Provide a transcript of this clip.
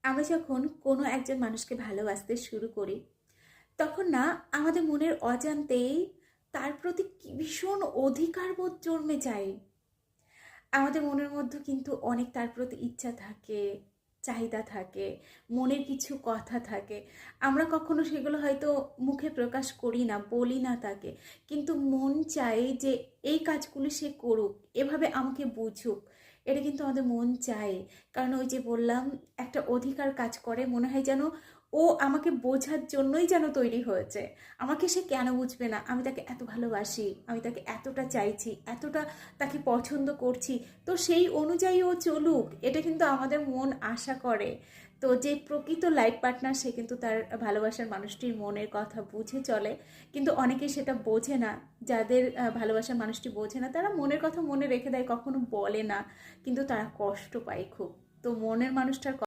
আমরা যখন কোনো একজন মানুষকে ভালোবাসতে শুরু করি, তখন না আমাদের মনের অজান্তেই তার প্রতি কি ভীষণ অধিকারবোধ জন্মে যায়। আমাদের মনের মধ্যে কিন্তু অনেক তার প্রতি ইচ্ছা থাকে, চাহিদা থাকে, মনের কিছু কথা থাকে। আমরা কখনো সেগুলো হয়তো মুখে প্রকাশ করি না, বলি না তাকে, কিন্তু মন চায় যে এই কাজগুলো সে করুক, এভাবে আমাকে বুঝুক। এটা কিন্তু আমাদের মন চায়। কারণ ওই যে বললাম, একটা অধিকার কাজ করে, মনে হয় যেন ও আমাকে বোঝার জন্যই যেন তৈরি হয়েছে। আমাকে সে কেন বুঝবে না? আমি তাকে এত ভালোবাসি, আমি তাকে এতটা চাইছি, এতটা তাকে পছন্দ করছি, তো সেই অনুযায়ী ও চলুক, এটা কিন্তু আমাদের মন আশা করে। তো যে প্রকৃত লাইফ পার্টনার, সে কিন্তু তার ভালোবাসার মানুষটির মনের কথা বুঝে চলে। কিন্তু অনেকে সেটা বোঝে না। যাদের ভালোবাসার মানুষটি বোঝে না, তারা মনের কথা মনে রেখে দেয়, কখনো বলে না, কিন্তু তারা কষ্ট পায় খুব। তো মনের মানুষটার